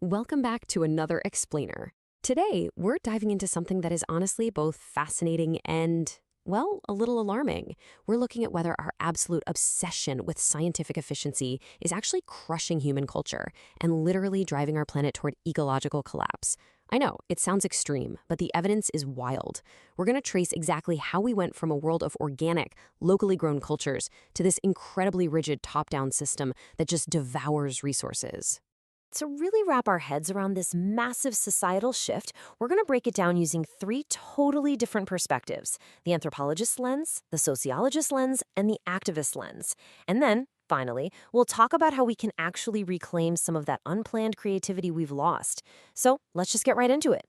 Welcome back to another explainer. Today, we're diving into something that is honestly both fascinating and, well, a little alarming. We're looking at whether our absolute obsession with scientific efficiency is actually crushing human culture and literally driving our planet toward ecological collapse. I know, it sounds extreme, but the evidence is wild. We're going to trace exactly how we went from a world of organic, locally grown cultures to this incredibly rigid top-down system that just devours resources. To really wrap our heads around this massive societal shift, we're going to break it down using three totally different perspectives: the anthropologist lens, the sociologist lens, and the activist lens. And then, finally, we'll talk about how we can actually reclaim some of that unplanned creativity we've lost. So let's just get right into it.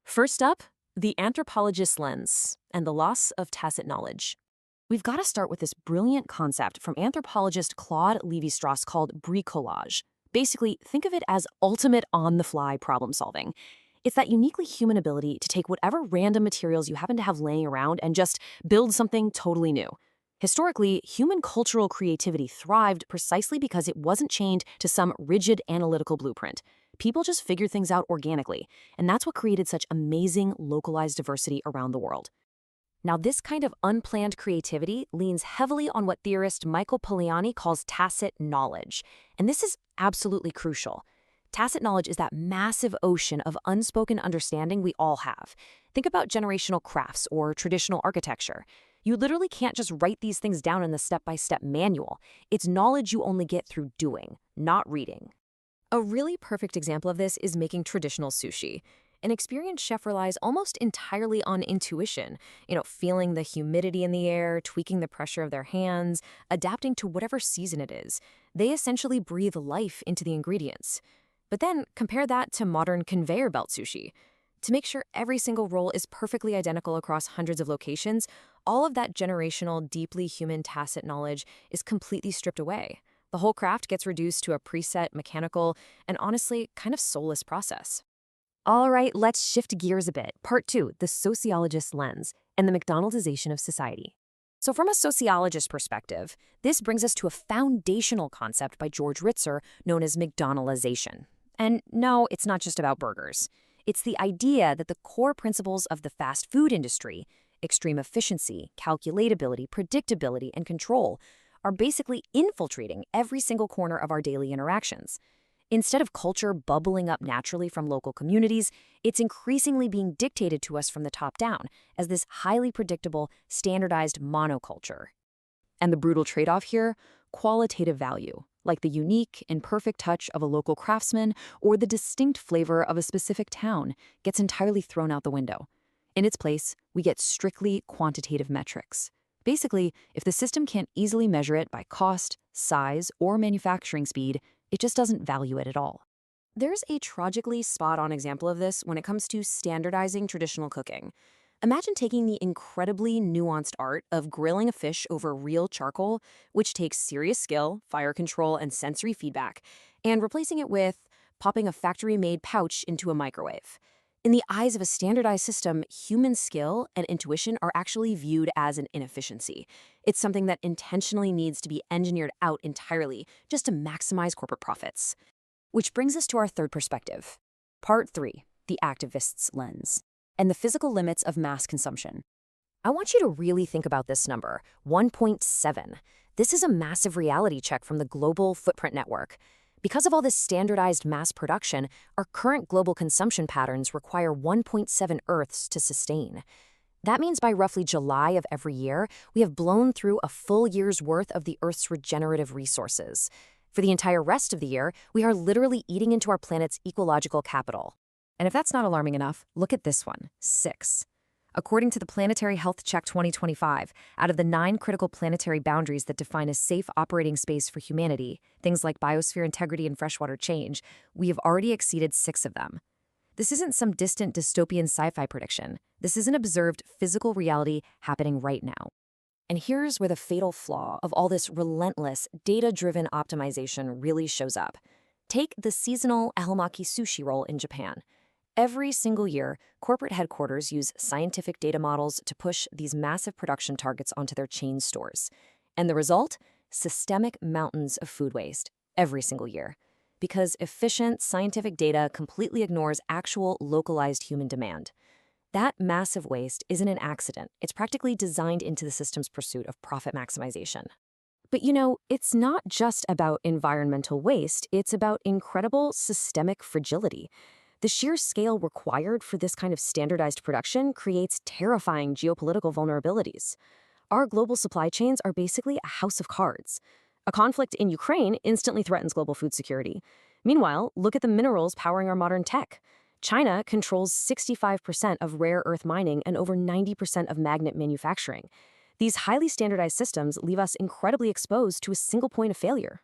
First up, the anthropologist lens and the loss of tacit knowledge. We've got to start with this brilliant concept from anthropologist Claude Lévi-Strauss called bricolage. Basically, think of it as ultimate on-the-fly problem solving. It's that uniquely human ability to take whatever random materials you happen to have laying around and just build something totally new. Historically, human cultural creativity thrived precisely because it wasn't chained to some rigid analytical blueprint. People just figured things out organically, and that's what created such amazing localized diversity around the world. Now, this kind of unplanned creativity leans heavily on what theorist Michael Polanyi calls tacit knowledge. And this is absolutely crucial. Tacit knowledge is that massive ocean of unspoken understanding we all have. Think about generational crafts or traditional architecture. You literally can't just write these things down in the step-by-step manual. It's knowledge you only get through doing, not reading. A really perfect example of this is making traditional sushi. An experienced chef relies almost entirely on intuition, feeling the humidity in the air, tweaking the pressure of their hands, adapting to whatever season it is. They essentially breathe life into the ingredients. But then compare that to modern conveyor belt sushi. To make sure every single roll is perfectly identical across hundreds of locations, all of that generational, deeply human tacit knowledge is completely stripped away. The whole craft gets reduced to a preset, mechanical, and honestly, kind of soulless process. All right, let's shift gears a bit. Part 2, the sociologist lens and the McDonaldization of society. So from a sociologist perspective, this brings us to a foundational concept by George Ritzer known as McDonaldization. And no, it's not just about burgers. It's the idea that the core principles of the fast food industry, extreme efficiency, calculatability, predictability, and control, are basically infiltrating every single corner of our daily interactions. Instead of culture bubbling up naturally from local communities, it's increasingly being dictated to us from the top down as this highly predictable, standardized monoculture. And the brutal trade-off here? Qualitative value, like the unique, imperfect touch of a local craftsman or the distinct flavor of a specific town, gets entirely thrown out the window. In its place, we get strictly quantitative metrics. Basically, if the system can't easily measure it by cost, size, or manufacturing speed, it just doesn't value it at all. There's a tragically spot-on example of this when it comes to standardizing traditional cooking. Imagine taking the incredibly nuanced art of grilling a fish over real charcoal, which takes serious skill, fire control, and sensory feedback, and replacing it with popping a factory-made pouch into a microwave. In the eyes of a standardized system, human skill and intuition are actually viewed as an inefficiency. It's something that intentionally needs to be engineered out entirely just to maximize corporate profits. Which brings us to our third perspective. Part 3, the activist's lens, and the physical limits of mass consumption. I want you to really think about this number, 1.7. This is a massive reality check from the Global Footprint Network. Because of all this standardized mass production, our current global consumption patterns require 1.7 Earths to sustain. That means by roughly July of every year, we have blown through a full year's worth of the Earth's regenerative resources. For the entire rest of the year, we are literally eating into our planet's ecological capital. And if that's not alarming enough, look at this one, 6. According to the Planetary Health Check 2025, out of the 9 critical planetary boundaries that define a safe operating space for humanity, things like biosphere integrity and freshwater change, we have already exceeded 6 of them. This isn't some distant dystopian sci-fi prediction. This is an observed physical reality happening right now. And here's where the fatal flaw of all this relentless, data-driven optimization really shows up. Take the seasonal elmaki sushi roll in Japan. Every single year, corporate headquarters use scientific data models to push these massive production targets onto their chain stores. And the result? Systemic mountains of food waste every single year. because efficient scientific data completely ignores actual localized human demand. That massive waste isn't an accident. It's practically designed into the system's pursuit of profit maximization. But it's not just about environmental waste, it's about incredible systemic fragility. The sheer scale required for this kind of standardized production creates terrifying geopolitical vulnerabilities. Our global supply chains are basically a house of cards. A conflict in Ukraine instantly threatens global food security. Meanwhile, look at the minerals powering our modern tech. China controls 65% of rare earth mining and over 90% of magnet manufacturing. These highly standardized systems leave us incredibly exposed to a single point of failure.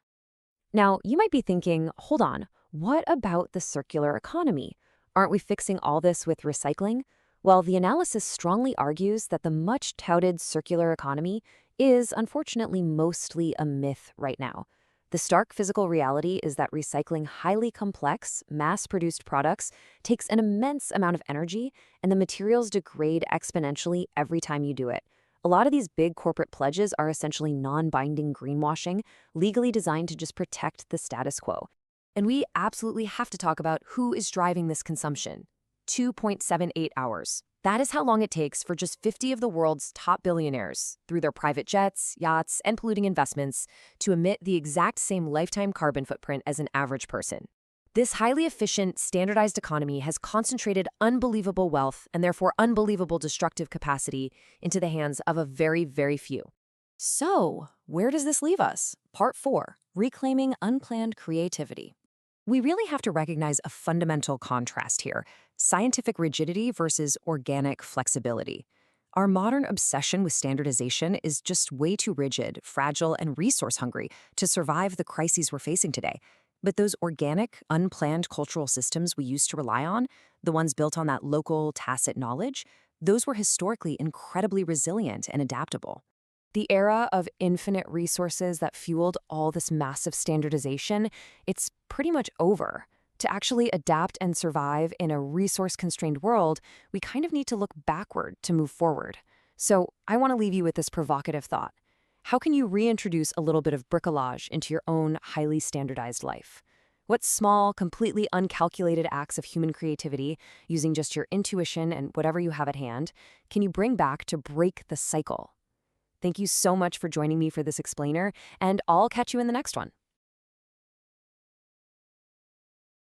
Now, you might be thinking, hold on, what about the circular economy? Aren't we fixing all this with recycling? Well, the analysis strongly argues that the much-touted circular economy is unfortunately mostly a myth right now. The stark physical reality is that recycling highly complex, mass-produced products takes an immense amount of energy, and the materials degrade exponentially every time you do it. A lot of these big corporate pledges are essentially non-binding greenwashing, legally designed to just protect the status quo. And we absolutely have to talk about who is driving this consumption. 2.78 hours. That is how long it takes for just 50 of the world's top billionaires, through their private jets, yachts, and polluting investments, to emit the exact same lifetime carbon footprint as an average person. This highly efficient, standardized economy has concentrated unbelievable wealth and therefore unbelievable destructive capacity into the hands of a very, very few. So, where does this leave us? Part 4, Reclaiming Unplanned Creativity. We really have to recognize a fundamental contrast here: scientific rigidity versus organic flexibility. Our modern obsession with standardization is just way too rigid, fragile, and resource-hungry to survive the crises we're facing today. But those organic, unplanned cultural systems we used to rely on, the ones built on that local, tacit knowledge, those were historically incredibly resilient and adaptable. The era of infinite resources that fueled all this massive standardization, it's pretty much over. To actually adapt and survive in a resource-constrained world, we kind of need to look backward to move forward. So I want to leave you with this provocative thought. How can you reintroduce a little bit of bricolage into your own highly standardized life? What small, completely uncalculated acts of human creativity, using just your intuition and whatever you have at hand, can you bring back to break the cycle? Thank you so much for joining me for this explainer, and I'll catch you in the next one.